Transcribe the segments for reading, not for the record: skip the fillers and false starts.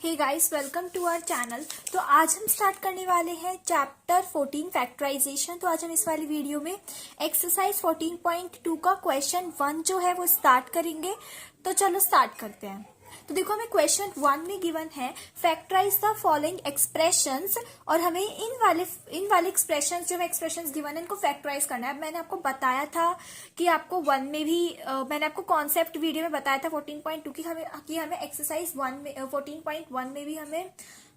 Hey guys, welcome to our channel. तो आज हम स्टार्ट करने वाले हैं चैप्टर 14 फैक्टराइजेशन। तो आज हम इस वाली वीडियो में एक्सरसाइज 14.2 का क्वेश्चन 1 जो है वो स्टार्ट करेंगे। तो चलो स्टार्ट करते हैं। तो देखो, हमें क्वेश्चन 1 में गिवन है फैक्टराइज द फॉलोइंग एक्सप्रेशंस, और हमें इन वाले एक्सप्रेशंस जो एक्सप्रेशंस गिवन है इनको फैक्टराइज करना है। अब मैंने आपको बताया था कि आपको 1 में भी मैंने आपको कॉन्सेप्ट वीडियो में बताया था 14.2 की हमें एक्सरसाइज 1 में 14.1 में भी हमें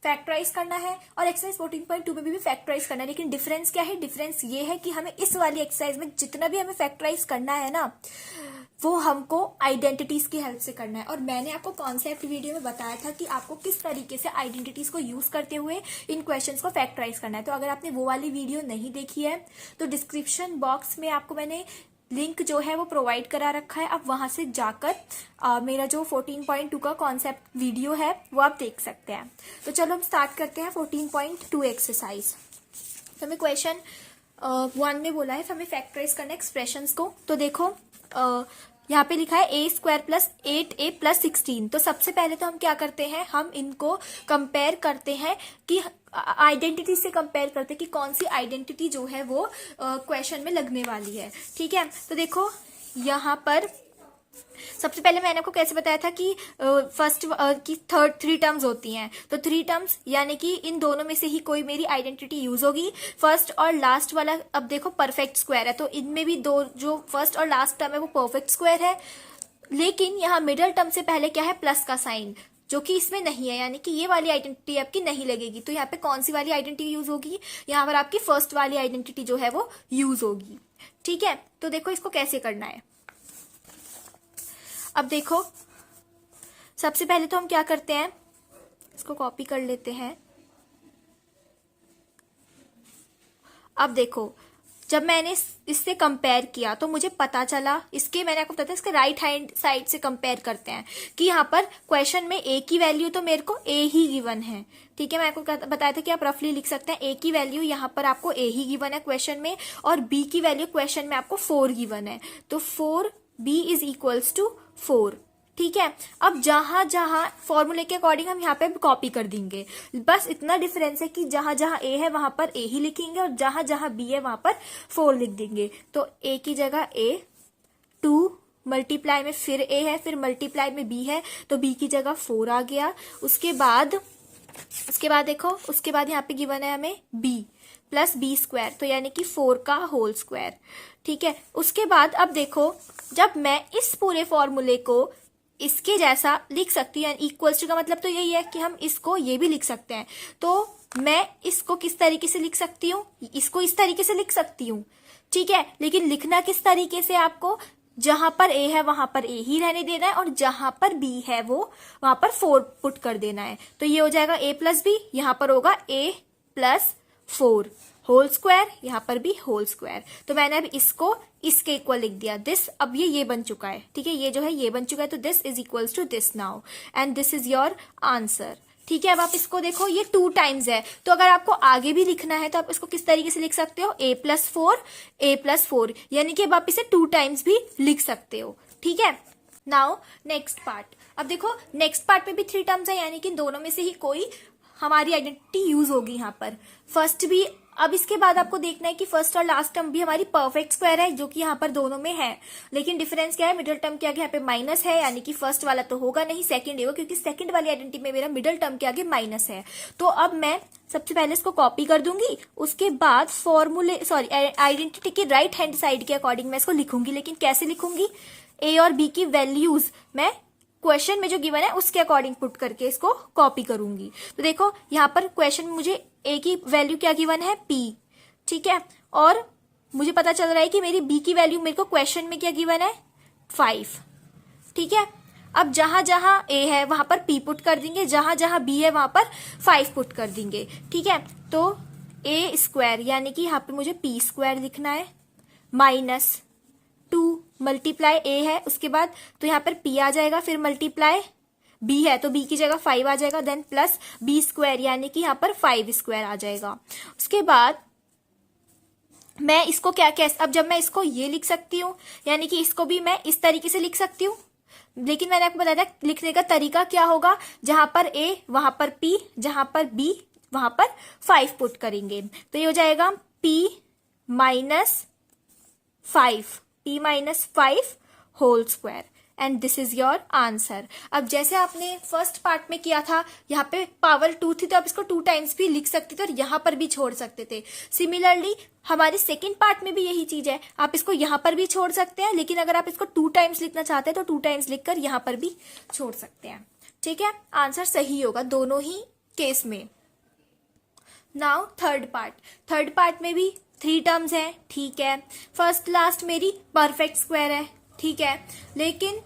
फैक्टराइज करना है और एक्सरसाइज 14.2 में भी फैक्टराइज करना है। लेकिन डिफरेंस क्या है? डिफरेंस ये है कि हमें इस वाली एक्सरसाइज में जितना भी हमें फैक्टराइज करना है ना, वो हमको आइडेंटिटीज की हेल्प से करना है। और मैंने आपको कॉन्सेप्ट वीडियो में बताया था कि आपको किस तरीके से आइडेंटिटीज को यूज करते हुए इन क्वेश्चंस को फैक्टराइज करना है। तो अगर आपने वो वाली वीडियो नहीं देखी है तो डिस्क्रिप्शन बॉक्स में आपको मैंने लिंक जो है वो प्रोवाइड करा रखा है। आप वहां से जाकर मेरा जो 14.2 का कॉन्सेप्ट वीडियो है वो आप देख सकते हैं। तो चलो हम स्टार्ट करते हैं 14.2 एक्सरसाइज। तो हमें क्वेश्चन 1 में बोला है हमें फैक्टराइज करना है एक्सप्रेशंस को। तो देखो, यहाँ पे लिखा है a square plus 8a plus 16। तो सबसे पहले तो हम क्या करते हैं, हम इनको कंपेयर करते हैं कि आइडेंटिटी से कंपेयर करते हैं कि कौन सी आइडेंटिटी जो है वो क्वेश्चन में लगने वाली है। ठीक है, तो देखो यहाँ पर सबसे पहले मैंने आपको कैसे बताया था कि फर्स्ट की थर्ड 3 टर्म्स होती हैं। तो 3 टर्म्स यानी कि इन दोनों में से ही कोई मेरी आइडेंटिटी यूज होगी। फर्स्ट और लास्ट वाला, अब देखो परफेक्ट स्क्वायर है तो इनमें भी दो, जो फर्स्ट और लास्ट टर्म है वो परफेक्ट स्क्वायर है। लेकिन यहाँ मिडल टर्म से पहले क्या है, प्लस का साइन, जो कि इसमें नहीं है, यानी कि ये वाली आइडेंटिटी आपकी नहीं लगेगी। तो यहाँ पे कौन सी वाली आइडेंटिटी यूज होगी? यहाँ पर आपकी फर्स्ट वाली आइडेंटिटी जो है वो यूज होगी। ठीक है, तो देखो इसको कैसे करना है। अब देखो, सबसे पहले तो हम क्या करते हैं, इसको कॉपी कर लेते हैं। अब देखो, जब मैंने इससे कंपेयर किया तो मुझे पता चला, इसके मैंने आपको बताया इसके राइट हैंड साइड से कंपेयर करते हैं कि यहाँ पर क्वेश्चन में a की वैल्यू तो मेरे को a ही गिवन है। ठीक है, मैं आपको बताया था कि आप रफली लिख सकते हैं a की वैल्यू यहाँ पर आपको a ही गिवन है क्वेश्चन में, और b की वैल्यू क्वेश्चन में आपको 4 गिवन है। तो 4b इज इक्वल्स टू 4। ठीक है, अब जहां जहां फॉर्मूले के अकॉर्डिंग हम यहाँ पे कॉपी कर देंगे। बस इतना डिफरेंस है कि जहां जहां a है वहां पर a ही लिखेंगे और जहां जहां b है वहां पर 4 लिख देंगे। तो a की जगह a, 2 मल्टीप्लाई में फिर a है, फिर मल्टीप्लाई में b है, तो b की जगह 4 आ गया। उसके बाद देखो, उसके बाद यहाँ पे गिवन है हमें b प्लस बी स्क्वायर, तो यानी कि 4 का होल स्क्वायर। ठीक है, उसके बाद अब देखो, जब मैं इस पूरे फॉर्मूले को इसके जैसा लिख सकती हूँ, इक्वल्स टू का मतलब तो यही है कि हम इसको ये भी लिख सकते हैं। तो मैं इसको किस तरीके से लिख सकती हूँ, इसको इस तरीके से लिख सकती हूँ। ठीक है, लेकिन लिखना किस तरीके से, आपको जहां पर a है वहां पर a ही रहने देना है और जहां पर b है वो वहां पर 4 पुट कर देना है। तो ये हो जाएगा a प्लस बी, यहाँ पर होगा a प्लस 4 होल स्क्वायर, यहाँ पर भी होल स्क्वायर। तो मैंने अब इसको इसके इक्वल लिख दिया, दिस। अब ये बन चुका है। ठीक है, ये जो है ये बन चुका है, तो this is equals to this now, and this is your answer. ठीक है, अब आप इसको देखो, ये 2 टाइम्स है, तो अगर आपको आगे भी लिखना है तो आप इसको किस तरीके से लिख सकते हो, a प्लस 4, यानी कि अब आप इसे 2 टाइम्स भी लिख सकते हो। ठीक है, नाउ नेक्स्ट पार्ट। अब देखो, नेक्स्ट पार्ट में भी 3 टर्म्स है, यानी कि दोनों में से ही कोई हमारी आइडेंटिटी यूज होगी यहाँ पर। फर्स्ट भी, अब इसके बाद आपको देखना है कि फर्स्ट और लास्ट टर्म भी हमारी परफेक्ट स्क्वायर है, जो कि यहाँ पर दोनों में है। लेकिन डिफरेंस क्या है, मिडिल टर्म के आगे यहाँ पे माइनस है, यानी कि फर्स्ट वाला तो होगा नहीं, सेकंड होगा, क्योंकि सेकंड वाली आइडेंटिटी में मेरा मिडिल टर्म के आगे माइनस है। तो अब मैं सबसे पहले इसको कॉपी कर दूंगी, उसके बाद आइडेंटिटी के राइट हैंड साइड के अकॉर्डिंग मैं इसको लिखूंगी। लेकिन कैसे लिखूंगी, a और b की वैल्यूज मैं क्वेश्चन में जो गिवन है उसके अकॉर्डिंग पुट करके इसको कॉपी करूंगी। तो देखो, यहाँ पर क्वेश्चन में मुझे a की वैल्यू क्या गिवन है, p। ठीक है, और मुझे पता चल रहा है कि मेरी b की वैल्यू मेरे को क्वेश्चन में क्या गिवन है, 5। ठीक है, अब जहां जहां a है वहां पर p पुट कर देंगे, जहां जहां b है वहां पर 5 पुट कर देंगे। ठीक है, तो a स्क्वायर यानी कि यहाँ पे मुझे p स्क्वायर लिखना है, माइनस 2 मल्टीप्लाई a है, उसके बाद तो यहाँ पर p आ जाएगा, फिर मल्टीप्लाई b है तो b की जगह 5 आ जाएगा, देन प्लस b स्क्वायर यानी कि यहाँ पर 5 स्क्वायर आ जाएगा। उसके बाद मैं इसको क्या अब जब मैं इसको ये लिख सकती हूँ, यानी कि इसको भी मैं इस तरीके से लिख सकती हूँ। लेकिन मैंने आपको बताया था लिखने का तरीका क्या होगा, जहां पर a वहां पर p, जहां पर b वहां पर 5 पुट करेंगे। तो ये हो जाएगा p minus 5 whole square and this is your answer. अब जैसे आपने फर्स्ट पार्ट में किया था, यहाँ पे पावर 2 थी तो आप इसको 2 टाइम्स भी लिख सकते थे और यहाँ पर भी छोड़ सकते थे। सिमिलरली हमारे सेकेंड पार्ट में भी यही चीज है, आप इसको यहाँ पर भी छोड़ सकते हैं, लेकिन अगर आप इसको 2 टाइम्स लिखना चाहते हैं तो 2 टाइम्स लिखकर यहाँ पर भी छोड़ सकते हैं। ठीक है, आंसर सही होगा दोनों ही केस में। नाउ थर्ड पार्ट में भी 3 टर्म्स हैं, ठीक है। फर्स्ट लास्ट मेरी परफेक्ट स्क्वायर है, ठीक है, लेकिन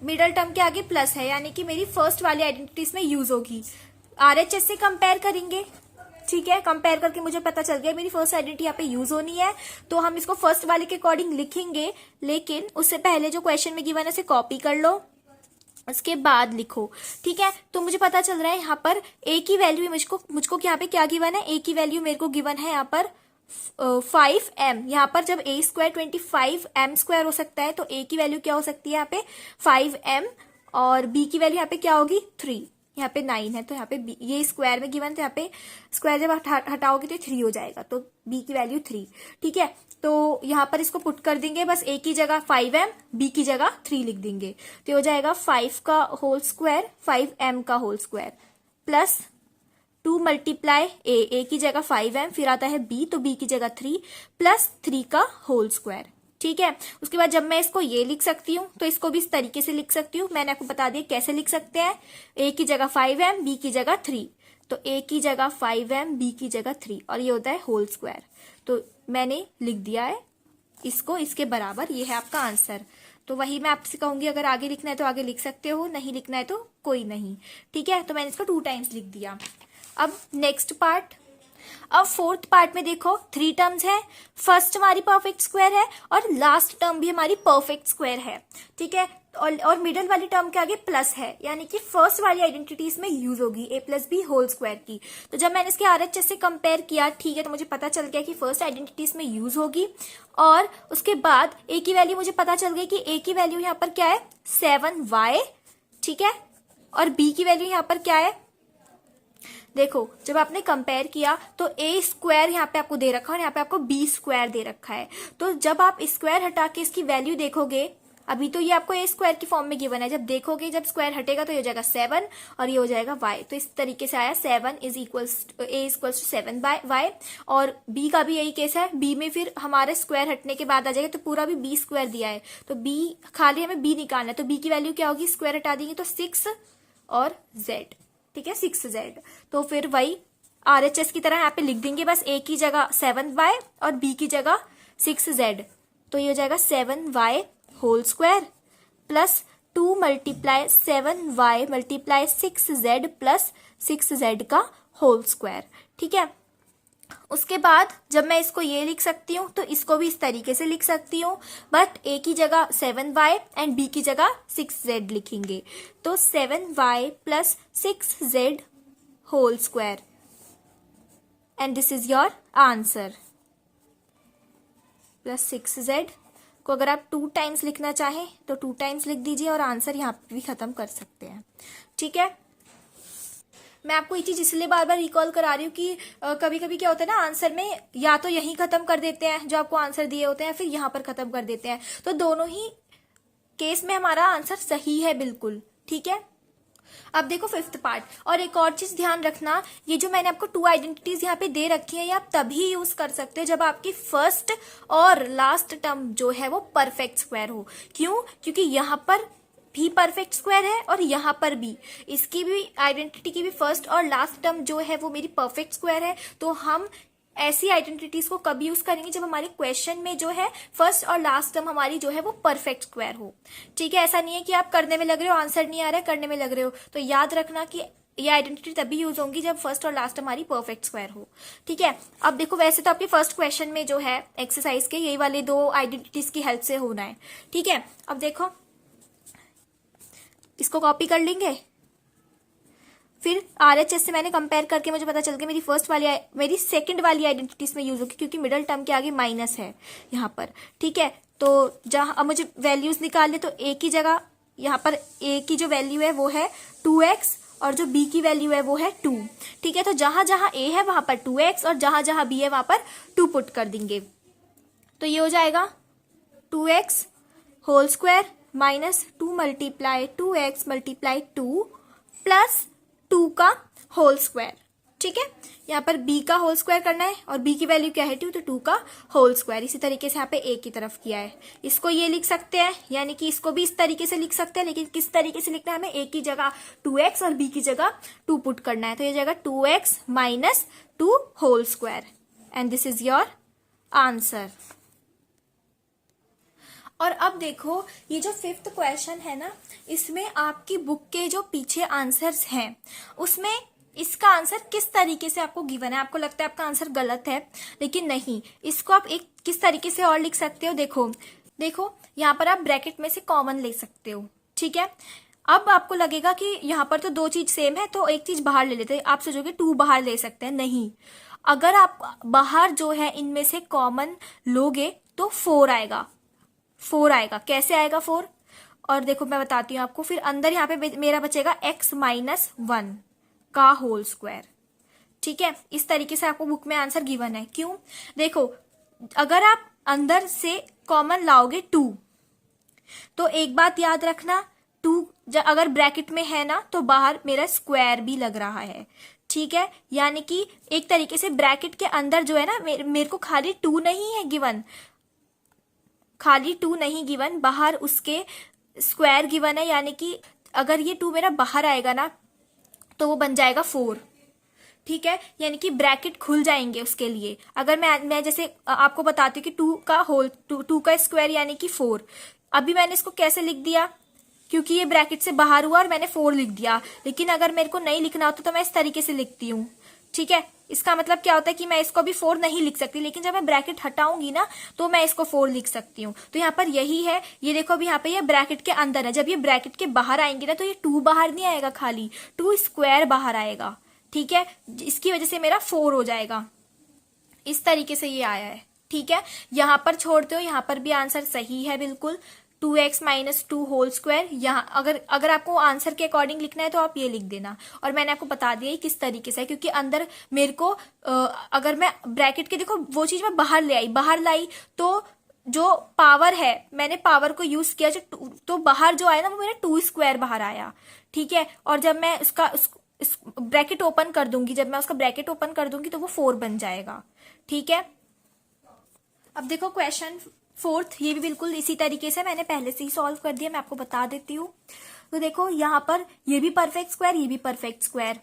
मिडल टर्म के आगे प्लस है, यानी कि मेरी फर्स्ट वाली आइडेंटिटी इसमें यूज होगी। आरएचएस से कंपेयर करेंगे, ठीक है, कंपेयर करके मुझे पता चल गया मेरी फर्स्ट आइडेंटिटी यहाँ पे यूज होनी है, तो हम इसको फर्स्ट वाले के अकॉर्डिंग लिखेंगे। लेकिन उससे पहले जो क्वेश्चन में गिवन है उसे कॉपी कर लो, उसके बाद लिखो, ठीक है। तो मुझे पता चल रहा है यहाँ पर ए की वैल्यू मुझको यहाँ पे क्या गिवन है, ए की वैल्यू मेरे को गिवन है यहाँ पर 5m। यहाँ पर जब a स्क्वायर 25m स्क्वायर हो सकता है तो a की वैल्यू क्या हो सकती है यहाँ पे 5m, और b की वैल्यू यहाँ पे क्या होगी 3, यहाँ पे 9 है तो यहाँ पे b, ये स्क्वायर में गिवन, तो यहाँ पे स्क्वायर जब हटाओगे तो 3 हो जाएगा, तो b की वैल्यू 3, ठीक है। तो यहाँ पर इसको पुट कर देंगे, बस a की जगह 5m, b की जगह 3 लिख देंगे, तो हो जाएगा 5 का होल स्क्वायर 5m का होल स्क्वायर प्लस 2 मल्टीप्लाई ए की जगह 5m, फिर आता है b, तो b की जगह 3 प्लस 3 का होल स्क्वायर, ठीक है। उसके बाद जब मैं इसको ये लिख सकती हूँ तो इसको भी इस तरीके से लिख सकती हूँ, मैंने आपको बता दिया कैसे लिख सकते हैं। a की जगह 5m, b की जगह 3, तो a की जगह 5m, b की जगह 3, और ये होता है होल स्क्वायर। तो मैंने लिख दिया है इसको इसके बराबर, ये है आपका आंसर। तो वही मैं आपसे कहूंगी, अगर आगे लिखना है तो आगे लिख सकते हो, नहीं लिखना है तो कोई नहीं, ठीक है। तो मैंने इसको 2 टाइम्स लिख दिया। अब नेक्स्ट पार्ट, अब फोर्थ पार्ट में देखो 3 टर्म्स है, फर्स्ट हमारी परफेक्ट स्क्वायर है और लास्ट टर्म भी हमारी परफेक्ट स्क्वायर है, ठीक है। और मिडल वाली टर्म के आगे प्लस है, यानी कि फर्स्ट वाली आइडेंटिटी इसमें यूज होगी a plus b whole square की। तो जब मैंने इसके आरएचएस से कंपेयर किया, ठीक है, तो मुझे पता चल गया कि फर्स्ट आइडेंटिटी इसमें यूज होगी। और उसके बाद a की वैल्यू मुझे पता चल गई कि a की वैल्यू यहाँ पर क्या है 7y, ठीक है, और b की वैल्यू यहाँ पर क्या है, देखो जब आपने कंपेयर किया तो a स्क्वायर यहाँ पे आपको दे रखा है और यहाँ पे आपको b स्क्वायर दे रखा है। तो जब आप स्क्वायर हटा के इसकी वैल्यू देखोगे, अभी तो ये आपको a स्क्वायर की फॉर्म में गिवन है, जब देखोगे जब स्क्वायर हटेगा तो ये हो जाएगा 7 और ये हो जाएगा y। तो इस तरीके से आया 7 is equals a equals to 7y। और b का भी यही केस है, b में फिर हमारे स्क्वायर हटने के बाद आ जाएगा, तो पूरा भी b स्क्वायर दिया है तो b खाली हमें b निकालना है, तो b की वैल्यू क्या होगी, स्क्वायर हटा देंगे तो 6 और z, ठीक है 6z। तो फिर वही आरएचएस की तरह यहाँ पे लिख देंगे, बस a की जगह 7y और b की जगह 6z, तो ये हो जाएगा 7y whole square plus 2 multiply 7y multiply 6z plus 6z का होल स्क्वायर, ठीक है। उसके बाद जब मैं इसको ये लिख सकती हूँ तो इसको भी इस तरीके से लिख सकती हूँ, बट a की जगह 7y एंड b की जगह 6z लिखेंगे, तो 7y plus 6z whole square and this is your answer. Plus 6z को अगर आप 2 टाइम्स लिखना चाहें तो 2 टाइम्स लिख दीजिए और आंसर यहाँ पे भी खत्म कर सकते हैं, ठीक है। मैं आपको ये चीज इसलिए बार बार रिकॉल करा रही हूँ कि कभी कभी क्या होता है ना, आंसर में या तो यहीं खत्म कर देते हैं जो आपको आंसर दिए होते हैं, फिर यहाँ पर खत्म कर देते हैं, तो दोनों ही केस में हमारा आंसर सही है बिल्कुल, ठीक है। अब देखो फिफ्थ पार्ट, और एक और चीज ध्यान रखना, ये जो मैंने आपको 2 आइडेंटिटीज यहाँ पे दे रखी है, ये आप तभी यूज कर सकते हो जब आपकी फर्स्ट और लास्ट टर्म जो है वो परफेक्ट स्क्वायर हो। क्यों? क्योंकि यहाँ पर भी परफेक्ट स्क्वायर है और यहाँ पर भी, इसकी भी आइडेंटिटी की भी फर्स्ट और लास्ट टर्म जो है वो मेरी परफेक्ट स्क्वायर है। तो हम ऐसी आइडेंटिटीज को कब यूज करेंगे, जब हमारे क्वेश्चन में जो है फर्स्ट और लास्ट टर्म हमारी जो है वो परफेक्ट स्क्वायर हो, ठीक है। ऐसा नहीं है कि आप करने में लग रहे हो, आंसर नहीं आ रहा है, करने में लग रहे हो, तो याद रखना कि ये आइडेंटिटी तभी यूज होंगी जब फर्स्ट और लास्ट हमारी परफेक्ट स्क्वायर हो, ठीक है। अब देखो वैसे तो आपके फर्स्ट क्वेश्चन में जो है एक्सरसाइज के यही वाले 2 आइडेंटिटीज की हेल्प से होना है, ठीक है। अब देखो इसको कॉपी कर लेंगे, फिर आरएचएस से मैंने कंपेयर करके मुझे पता चल गया मेरी सेकंड वाली आइडेंटिटी इसमें यूज होगी, क्योंकि मिडल टर्म के आगे माइनस है यहाँ पर, ठीक है। तो जहां अब मुझे वैल्यूज निकालने, तो a की जगह यहाँ पर a की जो वैल्यू है वो है 2x और जो b की वैल्यू है वो है 2। ठीक है, तो जहां जहां a है वहां पर 2x और जहां जहां b है वहां पर 2 पुट कर देंगे। तो ये हो जाएगा 2x whole square minus 2 multiply 2x multiply 2 plus 2 का होल स्क्वायर। ठीक है, यहाँ पर b का होल स्क्वायर करना है और b की वैल्यू क्या है 2, तो 2 का होल स्क्वायर। इसी तरीके से यहाँ पे a की तरफ किया है। इसको ये लिख सकते हैं, यानी कि इसको भी इस तरीके से लिख सकते हैं, लेकिन किस तरीके से लिखना है हमें, a की जगह 2x और b की जगह 2 पुट करना है। तो ये जाएगा 2x minus 2 whole square and this is your answer. और अब देखो ये जो 5th क्वेश्चन है ना, इसमें आपकी बुक के जो पीछे आंसर्स हैं उसमें इसका आंसर किस तरीके से आपको गिवन है। आपको लगता है आपका आंसर गलत है, लेकिन नहीं, इसको आप एक किस तरीके से और लिख सकते हो। देखो यहाँ पर आप ब्रैकेट में से कॉमन ले सकते हो। ठीक है, अब आपको लगेगा कि यहाँ पर तो 2 चीज सेम है तो एक चीज बाहर ले लेते हैं। आप सोचोगे 2 बाहर ले सकते हैं, नहीं, अगर आप बाहर जो है इनमें से कॉमन लोगे तो 4 आएगा। 4 आएगा, कैसे आएगा 4, और देखो मैं बताती हूँ आपको। फिर अंदर यहाँ पे मेरा बचेगा x माइनस 1 का होल स्क्वायर। ठीक है, इस तरीके से आपको बुक में आंसर गिवन है। क्यों, देखो अगर आप अंदर से कॉमन लाओगे 2 तो एक बात याद रखना, 2 अगर ब्रैकेट में है ना तो बाहर मेरा स्क्वायर भी लग रहा है। ठीक है, यानी कि एक तरीके से ब्रैकेट के अंदर जो है ना मेरे को खाली 2 नहीं है गिवन, खाली 2 नहीं गिवन, बाहर उसके स्क्वायर गिवन है। यानी कि अगर ये 2 मेरा बाहर आएगा ना तो वो बन जाएगा 4। ठीक है, यानी कि ब्रैकेट खुल जाएंगे उसके लिए। अगर मैं जैसे आपको बताती हूँ कि 2 का स्क्वायर यानी कि 4। अभी मैंने इसको कैसे लिख दिया, क्योंकि ये ब्रैकेट से बाहर हुआ और मैंने 4 लिख दिया। लेकिन अगर मेरे को नहीं लिखना होता तो मैं इस तरीके से लिखती हूँ। ठीक है, इसका मतलब क्या होता है कि मैं इसको भी 4 नहीं लिख सकती, लेकिन जब मैं ब्रैकेट हटाऊंगी ना तो मैं इसको 4 लिख सकती हूँ। तो यहाँ पर यही है, ये देखो अभी यहाँ पे ये ब्रैकेट के अंदर है, जब ये ब्रैकेट के बाहर आएंगे ना तो ये 2 बाहर नहीं आएगा, खाली 2 स्क्वायर बाहर आएगा। ठीक है, इसकी वजह से मेरा 4 हो जाएगा। इस तरीके से ये आया है। ठीक है, यहाँ पर छोड़ते हो, यहाँ पर भी आंसर सही है बिल्कुल, 2x माइनस 2 होल स्क्वायर। यहाँ अगर आपको आंसर के अकॉर्डिंग लिखना है तो आप ये लिख देना। और मैंने आपको बता दिया किस तरीके से, क्योंकि अंदर मेरे को अगर मैं ब्रैकेट के, देखो वो चीज मैं बाहर लाई तो जो पावर है मैंने पावर को यूज किया, जो तो बाहर जो आया ना वो मेरा 2 स्क्वायर बाहर आया। ठीक है, और जब मैं ब्रैकेट ओपन कर दूंगी, जब मैं उसका ब्रैकेट ओपन कर दूंगी तो वो 4 बन जाएगा। ठीक है, अब देखो क्वेश्चन 4th, ये भी बिल्कुल इसी तरीके से मैंने पहले से ही सॉल्व कर दिया, मैं आपको बता देती हूँ। तो देखो यहाँ पर ये भी परफेक्ट स्क्वायर, ये भी परफेक्ट स्क्वायर।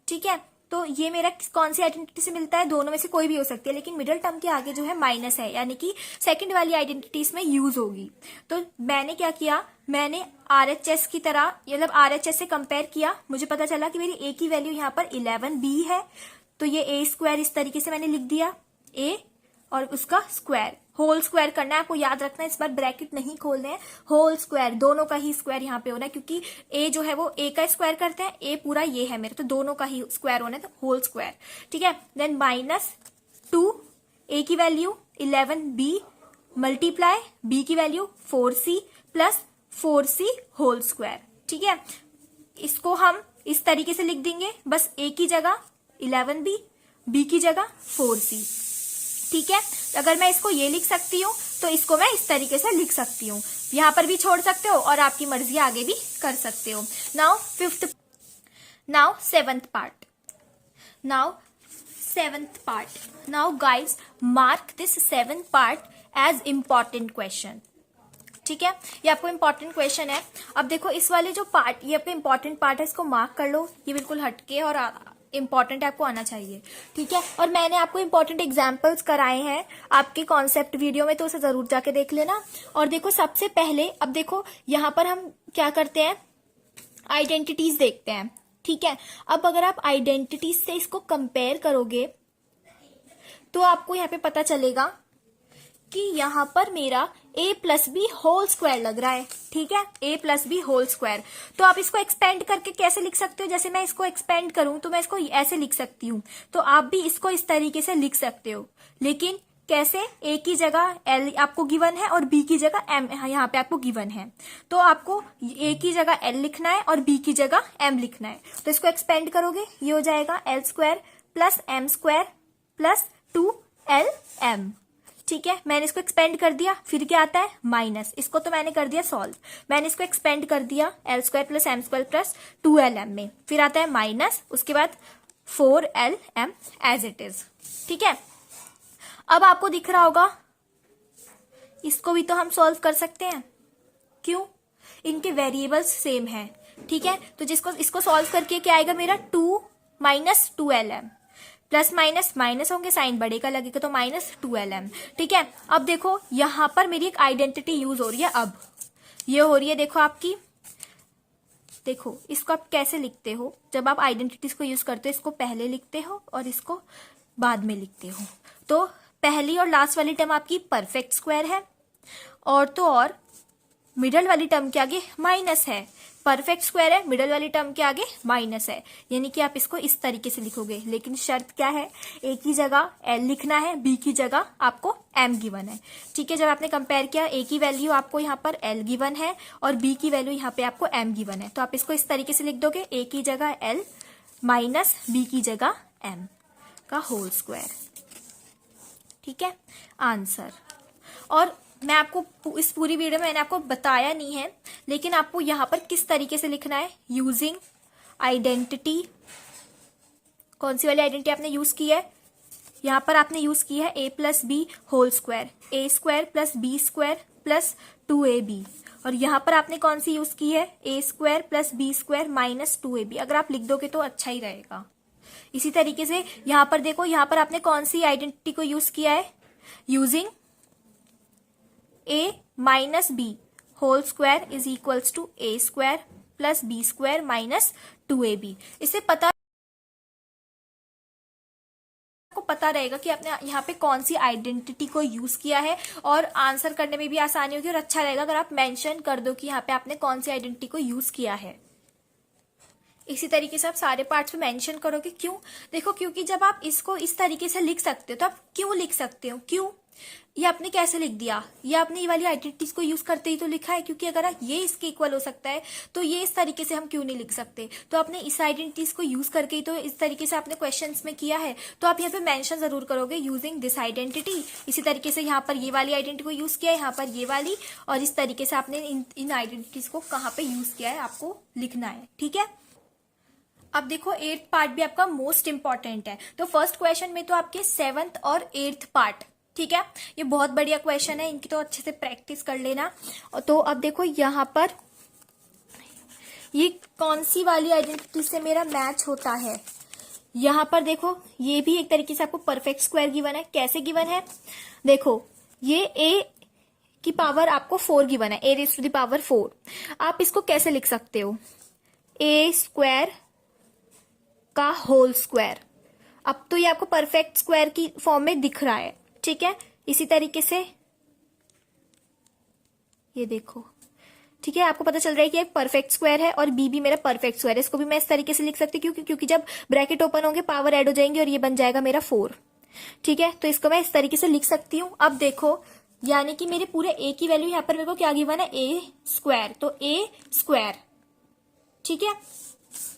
ठीक है, तो ये मेरा कौन सी आइडेंटिटी से मिलता है, दोनों में से कोई भी हो सकती है, लेकिन मिडिल टर्म के आगे जो है माइनस है, यानी कि सेकंड वाली आइडेंटिटी इसमें यूज होगी। तो मैंने क्या किया, मैंने RHS की तरह, मतलब RHS से कंपेयर किया, मुझे पता चला कि मेरी a की वैल्यू यहाँ पर 11b है, तो ये a स्क्वायर इस तरीके से मैंने लिख दिया, a और उसका स्क्वायर, होल स्क्वायर करना है। आपको याद रखना है, इस बार ब्रैकेट नहीं खोलने हैं, होल स्क्वायर, दोनों का ही स्क्वायर यहाँ पे होना है, क्योंकि a जो है वो a का स्क्वायर करते हैं, a पूरा ये है मेरे, तो दोनों का ही स्क्वायर होना है, तो होल स्क्वायर। ठीक है, देन माइनस 2, a की वैल्यू 11b मल्टीप्लाई b की value 4c plus 4c whole square. ठीक है, इसको हम इस तरीके से लिख देंगे, बस a की जगह 11b, b की जगह 4c। ठीक है, अगर मैं इसको ये लिख सकती हूँ तो इसको मैं इस तरीके से लिख सकती हूँ, यहाँ पर भी छोड़ सकते हो और आपकी मर्जी आगे भी कर सकते हो। Now seventh part. Now guys mark this 7th part as important question. ठीक है, ये आपको इंपॉर्टेंट क्वेश्चन है। अब देखो इस वाले जो पार्ट, ये आपका इंपॉर्टेंट पार्ट है, इसको मार्क कर लो, ये बिल्कुल हटके और इंपॉर्टेंट आपको आना चाहिए। ठीक है, और मैंने आपको इंपॉर्टेंट एग्जांपल्स कराए हैं आपके कॉन्सेप्ट वीडियो में, तो उसे जरूर जाके देख लेना। और देखो सबसे पहले, अब देखो यहाँ पर हम क्या करते हैं, आइडेंटिटीज देखते हैं। ठीक है, अब अगर आप आइडेंटिटीज से इसको कंपेयर करोगे तो आपको यहाँ पे पता चलेगा कि यहाँ पर मेरा a plus b whole square लग रहा है। ठीक है, a plus b whole square, तो आप इसको एक्सपेंड करके कैसे लिख सकते हो, जैसे मैं इसको एक्सपेंड करूं तो मैं इसको ऐसे लिख सकती हूँ, तो आप भी इसको इस तरीके से लिख सकते हो। लेकिन कैसे, ए की जगह एल आपको गिवन है और बी की जगह एम यहाँ पे आपको गिवन है, तो आपको ए की जगह एल लिखना है और बी की जगह एम लिखना है। तो इसको एक्सपेंड करोगे, ये हो जाएगा L square plus M square plus 2LM। ठीक है, मैंने इसको एक्सपेंड कर दिया, फिर क्या आता है माइनस, इसको तो मैंने कर दिया सॉल्व, मैंने इसको एक्सपेंड कर दिया L square plus M square plus 2LM में, फिर आता है माइनस, उसके बाद 4LM एज इट इज। ठीक है, अब आपको दिख रहा होगा इसको भी तो हम सॉल्व कर सकते हैं, क्यों, इनके वेरिएबल्स सेम है। ठीक है, तो जिसको इसको सॉल्व करके क्या आएगा मेरा 2 minus 2LM, plus minus minus होंगे, साइन बड़े का लगेगा तो माइनस 2LM। ठीक है, अब देखो यहां पर मेरी एक आइडेंटिटी यूज हो रही है, अब ये हो रही है, देखो आपकी, देखो इसको आप कैसे लिखते हो, जब आप आइडेंटिटीज को यूज करते हो इसको पहले लिखते हो और इसको बाद में लिखते हो। तो पहली और लास्ट वाली टर्म आपकी परफेक्ट स्क्वायर है, और तो और मिडल वाली टर्म के आगे माइनस है, परफेक्ट स्क्वायर है, मिडल वाली टर्म के आगे माइनस है, यानी कि आप इसको इस तरीके से लिखोगे। लेकिन शर्त क्या है, ए की जगह एल लिखना है, बी की जगह आपको एम गिवन है। ठीक है, जब आपने कंपेयर किया, ए की वैल्यू आपको यहाँ पर एल गिवन है और बी की वैल्यू यहाँ पे आपको एम गिवन है, तो आप इसको इस तरीके से लिख दोगे, ए की जगह एल माइनस बी की जगह एम का होल स्क्वायर। ठीक है, आंसर। और मैं आपको इस पूरी वीडियो में मैंने आपको बताया नहीं है, लेकिन आपको यहां पर किस तरीके से लिखना है, यूजिंग आइडेंटिटी। कौन सी वाली आइडेंटिटी आपने यूज की है, यहां पर आपने यूज की है a plus b whole square, a square plus b square plus 2ab, और यहां पर आपने कौन सी यूज की है, a square plus b square minus 2ab। अगर आप लिख दोगे तो अच्छा ही रहेगा। इसी तरीके से यहां पर देखो, यहां पर आपने कौन सी आइडेंटिटी को यूज किया है, using a minus b whole square is equals to a square plus b square minus 2ab। इससे आपको पता रहेगा कि आपने यहाँ पे कौन सी आइडेंटिटी को यूज किया है, और आंसर करने में भी आसानी होगी और अच्छा रहेगा अगर आप मेंशन कर दो कि यहाँ पे आपने कौन सी आइडेंटिटी को यूज किया है। इसी तरीके से आप सारे पार्ट्स में मेंशन करोगे। क्यों, देखो क्योंकि जब आप इसको इस तरीके से लिख सकते हो तो आप क्यों लिख सकते हो, क्यों, ये आपने कैसे लिख दिया, ये आपने ये वाली आइडेंटिटीज को यूज करते ही तो लिखा है, क्योंकि अगर ये इसके इक्वल हो सकता है तो ये इस तरीके से हम क्यों नहीं लिख सकते। तो आपने इस आइडेंटिटीज को यूज करके ही तो इस तरीके से आपने क्वेश्चंस में किया है, तो आप यहाँ पे मेंशन जरूर करोगे यूजिंग दिस आइडेंटिटी। इसी तरीके से यहाँ पर ये वाली आइडेंटिटी को यूज किया है, यहाँ पर ये वाली, और इस तरीके से आपने इन आइडेंटिटीज को कहाँ पे यूज किया है आपको लिखना है। ठीक है, अब देखो 8th पार्ट भी आपका मोस्ट इंपॉर्टेंट है। तो फर्स्ट क्वेश्चन में तो आपके 7th और 8th पार्ट, ठीक है, ये बहुत बढ़िया क्वेश्चन है, इनकी तो अच्छे से प्रैक्टिस कर लेना। तो अब देखो यहाँ पर ये कौन सी वाली आइडेंटिटी से मेरा मैच होता है, यहाँ पर देखो ये भी एक तरीके से आपको परफेक्ट स्क्वायर गिवन है। कैसे गिवन है, देखो ये a की पावर आपको 4 गिवन है, a raise to the power 4। आप इसको कैसे लिख सकते हो, a स्क्वायर का होल स्क्वायर। अब तो ये आपको परफेक्ट स्क्वायर की फॉर्म में दिख रहा है। ठीक है, इसी तरीके से ये देखो, ठीक है, आपको पता चल रहा है कि एक परफेक्ट स्क्वायर है और बी भी मेरा परफेक्ट स्क्वायर है। इसको भी मैं इस तरीके से लिख सकती हूँ क्योंकि जब ब्रैकेट ओपन होंगे पावर ऐड हो जाएंगे और ये बन जाएगा मेरा 4। ठीक है, तो इसको मैं इस तरीके से लिख सकती हूँ। अब देखो, यानी कि मेरे पूरे ए की वैल्यू यहाँ पर मेरे को क्या गिवन है, ए स्क्वायर, तो ए स्क्वायर। ठीक है,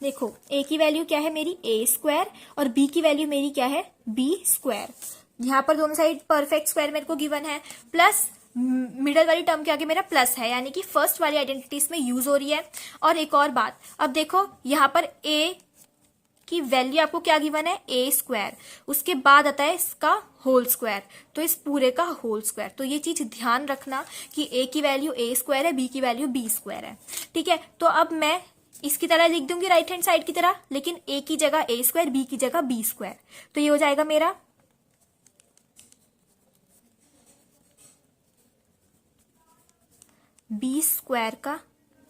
देखो ए की वैल्यू क्या है मेरी, ए स्क्वायर, और बी की वैल्यू मेरी क्या है, बी स्क्वायर। यहाँ पर दोनों साइड परफेक्ट स्क्वायर मेरे को गिवन है, प्लस मिडल वाली टर्म के आगे मेरा प्लस है, यानी कि फर्स्ट वाली आइडेंटिटी इसमें यूज हो रही है। और एक और बात, अब देखो यहाँ पर ए की वैल्यू आपको क्या गिवन है, ए स्क्वायर, उसके बाद आता है इसका होल स्क्वायर, तो इस पूरे का होल स्क्वायर। तो ये चीज ध्यान रखना कि ए की वैल्यू ए स्क्वायर है, बी की वैल्यू बी स्क्वायर है। ठीक है, तो अब मैं इसकी तरह लिख दूंगी राइट हैंड साइड की तरह, लेकिन ए की जगह ए स्क्वायर, बी की जगह बी स्क्वायर। तो ये हो जाएगा मेरा बी स्क्वायर का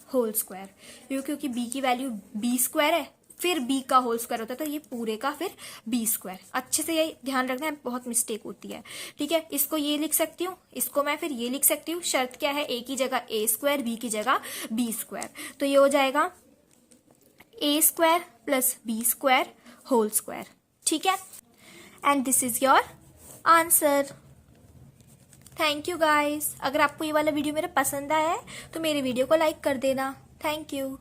होल स्क्वायर, क्योंकि बी की वैल्यू बी स्क्वायर है, फिर बी का होल स्क्वायर होता है, तो ये पूरे का फिर बी स्क्वायर। अच्छे से ये ध्यान रखना है, बहुत मिस्टेक होती है। ठीक है, इसको ये लिख सकती हूँ, इसको मैं फिर ये लिख सकती हूँ। शर्त क्या है, ए की जगह ए स्क्वायर, बी की जगह बी स्क्वायर। तो ये हो जाएगा a square plus b square whole square. ठीक है, and this is your answer. Thank you guys. अगर आपको ये वाला वीडियो मेरा पसंद आया है तो मेरे वीडियो को लाइक कर देना। Thank you.